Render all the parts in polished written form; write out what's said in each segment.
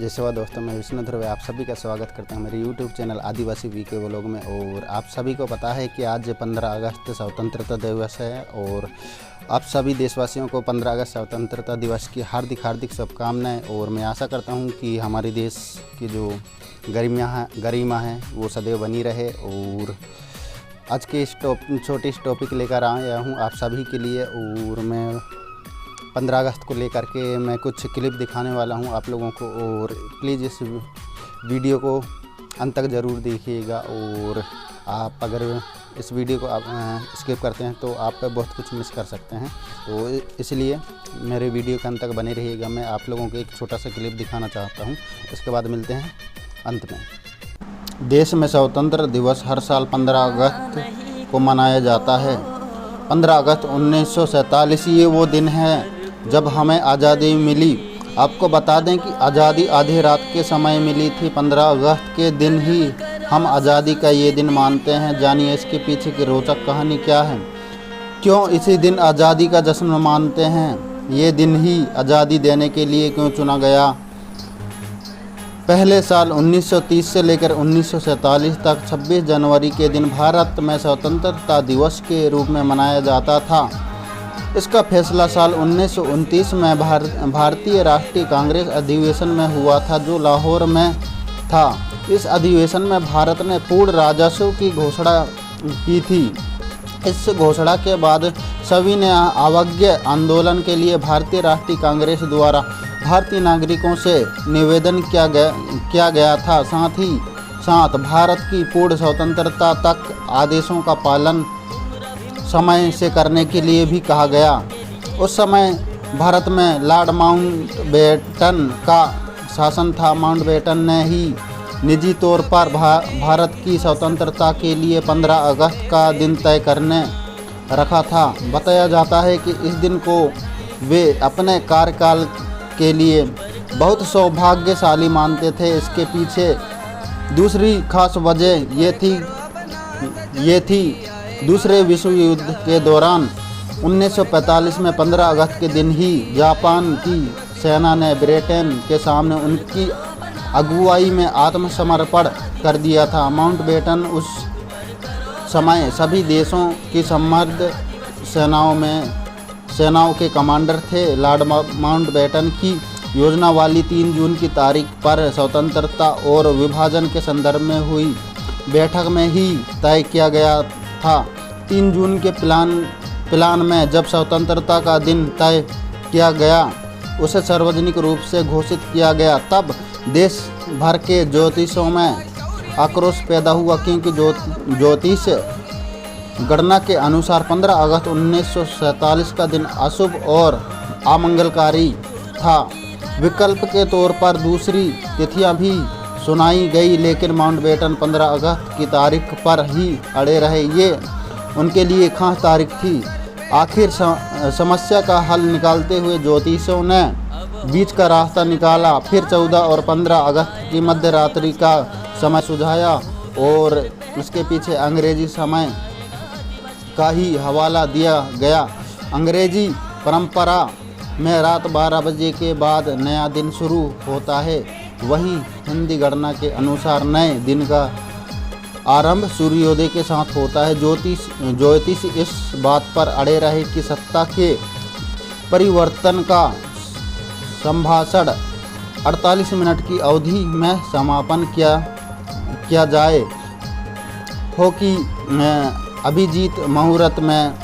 जय सेवा दोस्तों, मैं विष्णु ध्रुव आप सभी का स्वागत करता हूं मेरे YouTube चैनल आदिवासी वीके व्लॉग में। और आप सभी को पता है कि आज 15 अगस्त स्वतंत्रता दिवस है और आप सभी देशवासियों को 15 अगस्त स्वतंत्रता दिवस की हार्दिक शुभकामनाएं। और मैं आशा करता हूं कि हमारे देश की जो गरिमा है वो सदैव बनी रहे। और आज के इस छोटे टॉपिक लेकर आया हूँ आप सभी के लिए। और मैं 15 अगस्त को लेकर के मैं कुछ क्लिप दिखाने वाला हूं आप लोगों को। और प्लीज़ इस वीडियो को अंत तक ज़रूर देखिएगा। और आप अगर इस वीडियो को आप स्किप करते हैं तो आप बहुत कुछ मिस कर सकते हैं। तो इसलिए मेरे वीडियो के अंत तक बने रहिएगा। मैं आप लोगों को एक छोटा सा क्लिप दिखाना चाहता हूं, इसके बाद मिलते हैं अंत में। देश में स्वतंत्रता दिवस हर साल 15 अगस्त को मनाया जाता है। 15 अगस्त 1947 ये वो दिन है जब हमें आज़ादी मिली। आपको बता दें कि आज़ादी आधी रात के समय मिली थी। 15 अगस्त के दिन ही हम आज़ादी का ये दिन मानते हैं। जानिए इसके पीछे की रोचक कहानी क्या है, क्यों इसी दिन आज़ादी का जश्न मानते हैं, ये दिन ही आज़ादी देने के लिए क्यों चुना गया। पहले साल 1930 से लेकर 1947 तक 26 जनवरी के दिन भारत में स्वतंत्रता दिवस के रूप में मनाया जाता था। इसका फैसला साल 1929 में भारतीय राष्ट्रीय कांग्रेस अधिवेशन में हुआ था, जो लाहौर में था। इस अधिवेशन में भारत ने पूर्ण राजस्व की घोषणा की थी। इस घोषणा के बाद सभी ने अवज्ञा आंदोलन के लिए भारतीय राष्ट्रीय कांग्रेस द्वारा भारतीय नागरिकों से निवेदन किया गया था। साथ ही साथ भारत की पूर्ण स्वतंत्रता तक आदेशों का पालन समय से करने के लिए भी कहा गया। उस समय भारत में लॉर्ड माउंटबेटन का शासन था। माउंटबेटन ने ही निजी तौर पर भारत की स्वतंत्रता के लिए 15 अगस्त का दिन तय करने रखा था। बताया जाता है कि इस दिन को वे अपने कार्यकाल के लिए बहुत सौभाग्यशाली मानते थे। इसके पीछे दूसरी खास वजह ये थी दूसरे विश्व युद्ध के दौरान 1945 में 15 अगस्त के दिन ही जापान की सेना ने ब्रिटेन के सामने उनकी अगुवाई में आत्मसमर्पण कर दिया था। माउंटबेटन उस समय सभी देशों की समृद्ध सेनाओं के कमांडर थे। लॉर्ड माउंटबेटन की योजना वाली 3 जून की तारीख पर स्वतंत्रता और विभाजन के संदर्भ में हुई बैठक में ही तय किया गया था। 3 जून के प्लान में जब स्वतंत्रता का दिन तय किया गया, उसे सार्वजनिक रूप से घोषित किया गया, तब देश भर के ज्योतिषों में आक्रोश पैदा हुआ, क्योंकि ज्योतिष गणना के अनुसार 15 अगस्त 1947 का दिन अशुभ और अमंगलकारी था। विकल्प के तौर पर दूसरी तिथियां भी सुनाई गई, लेकिन माउंटबेटन 15 अगस्त की तारीख पर ही अड़े रहे। ये उनके लिए खास तारीख थी। आखिर समस्या का हल निकालते हुए ज्योतिषों ने बीच का रास्ता निकाला। फिर 14 और 15 अगस्त की मध्य रात्रि का समय सुझाया और उसके पीछे अंग्रेजी समय का ही हवाला दिया गया। अंग्रेजी परंपरा में रात 12 बजे के बाद नया दिन शुरू होता है, वहीं हिंदी गणना के अनुसार नए दिन का आरंभ सूर्योदय के साथ होता है। ज्योतिष इस बात पर अड़े रहे कि सत्ता के परिवर्तन का संभाषण 48 मिनट की अवधि में समापन किया जाए हो कि अभिजीत मुहूर्त में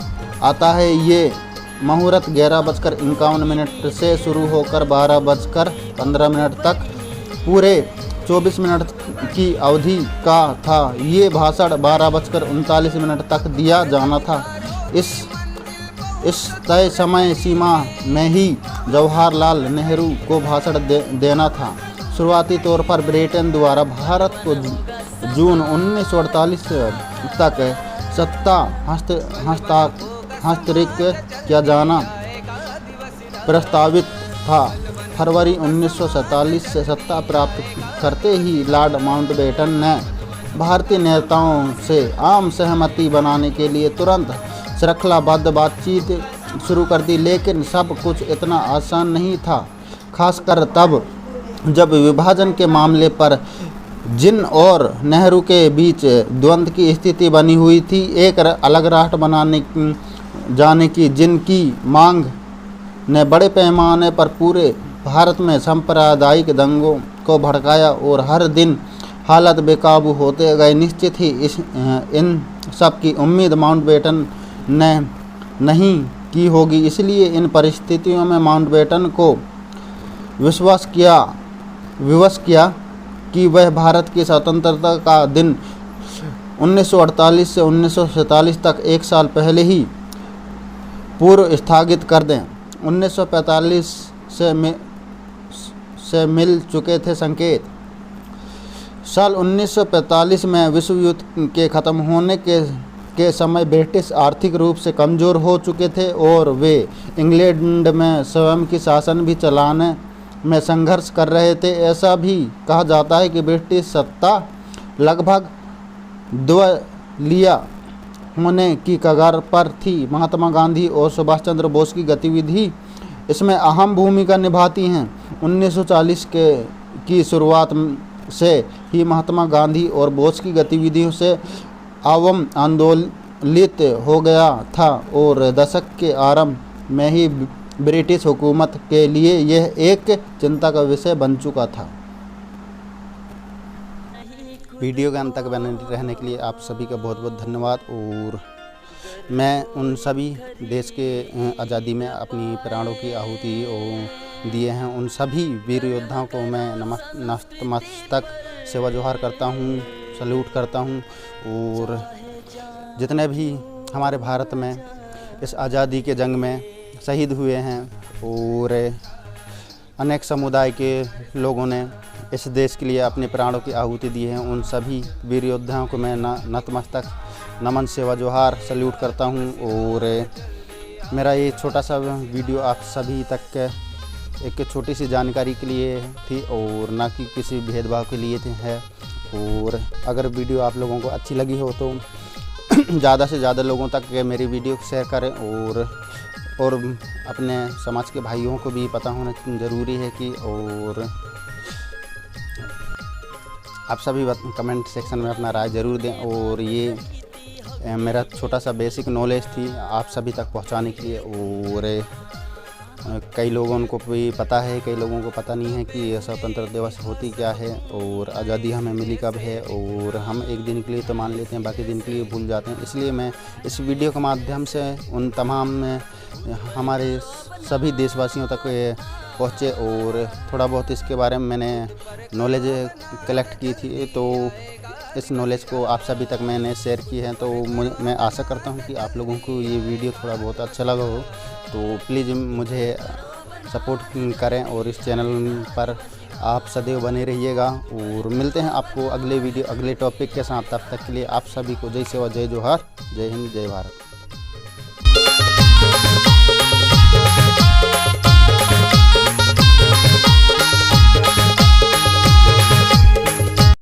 आता है। ये मुहूर्त 11:51 से शुरू होकर 12:15 तक पूरे 24 मिनट की अवधि का था। ये भाषण 12:39 तक दिया जाना था। इस तय समय सीमा में ही जवाहरलाल नेहरू को भाषण देना था। शुरुआती तौर पर ब्रिटेन द्वारा भारत को जून 1948 तक सत्ता हस्तांतरित किया जाना प्रस्तावित था। फरवरी 1947 से सत्ता प्राप्त करते ही लॉर्ड माउंटबेटन ने भारतीय नेताओं से आम सहमति बनाने के लिए तुरंत श्रृंखलाबद्ध बातचीत शुरू कर दी। लेकिन सब कुछ इतना आसान नहीं था, खासकर तब जब विभाजन के मामले पर जिन और नेहरू के बीच द्वंद्व की स्थिति बनी हुई थी, एक अलग राष्ट्र बनाने जाने की जिनकी मांग ने बड़े पैमाने पर पूरे भारत में सांप्रदायिक दंगों को भड़काया और हर दिन हालत बेकाबू होते गए। निश्चित ही इन सब की उम्मीद माउंटबेटन ने नहीं की होगी। इसलिए इन परिस्थितियों में माउंटबेटन को विवश किया कि वह भारत की स्वतंत्रता का दिन 1948 से 1947 तक एक साल पहले ही पूर्व स्थगित कर दें। 1945 से मिल चुके थे संकेत। साल 1945 में विश्व युद्ध के ख़त्म होने के समय ब्रिटिश आर्थिक रूप से कमज़ोर हो चुके थे और वे इंग्लैंड में स्वयं की शासन भी चलाने में संघर्ष कर रहे थे। ऐसा भी कहा जाता है कि ब्रिटिश सत्ता लगभग दिवालिया होने की कगार पर थी। महात्मा गांधी और सुभाष चंद्र बोस की गतिविधि इसमें अहम भूमिका निभाती हैं। 1940 की शुरुआत से ही महात्मा गांधी और बोस की गतिविधियों से अवाम आंदोलित हो गया था और दशक के आरंभ में ही ब्रिटिश हुकूमत के लिए यह एक चिंता का विषय बन चुका था। वीडियो के अंत तक बने रहने के लिए आप सभी का बहुत बहुत धन्यवाद। और मैं उन सभी देश के आज़ादी में अपनी प्राणों की आहुति दिए हैं उन सभी वीर योद्धाओं को मैं नतमस्तक सेवा जोहार करता हूँ, सल्यूट करता हूँ। और जितने भी हमारे भारत में इस आज़ादी के जंग में शहीद हुए हैं और अनेक समुदाय के लोगों ने इस देश के लिए अपने प्राणों की आहुति दी है, उन सभी वीर योद्धाओं को मैं नतमस्तक नमन सेवा जोहार सल्यूट करता हूं। और मेरा ये छोटा सा वीडियो आप सभी तक एक छोटी सी जानकारी के लिए थी और ना कि किसी भेदभाव के लिए है। और अगर वीडियो आप लोगों को अच्छी लगी हो तो ज़्यादा से ज़्यादा लोगों तक मेरी वीडियो शेयर करें और अपने समाज के भाइयों को भी पता होना ज़रूरी है कि। और आप सभी कमेंट सेक्शन में अपना राय ज़रूर दें। और ये मेरा छोटा सा बेसिक नॉलेज थी आप सभी तक पहुंचाने के लिए। और कई लोगों को भी पता है, कई लोगों को पता नहीं है कि स्वतंत्रता दिवस होती क्या है और आज़ादी हमें मिली कब है। और हम एक दिन के लिए तो मान लेते हैं, बाकी दिन के लिए भूल जाते हैं। इसलिए मैं इस वीडियो के माध्यम से उन तमाम हमारे सभी देशवासियों तक पहुँचे और थोड़ा बहुत इसके बारे में मैंने नॉलेज कलेक्ट की थी, तो इस नॉलेज को आप सभी तक मैंने शेयर की है। तो मैं आशा करता हूँ कि आप लोगों को ये वीडियो थोड़ा बहुत अच्छा लगा हो। तो प्लीज़ मुझे सपोर्ट करें और इस चैनल पर आप सदैव बने रहिएगा। और मिलते हैं आपको अगले वीडियो अगले टॉपिक के साथ। तब तक के लिए आप सभी को जय सेवा, जय जोहार, जय हिंद, जय भारत।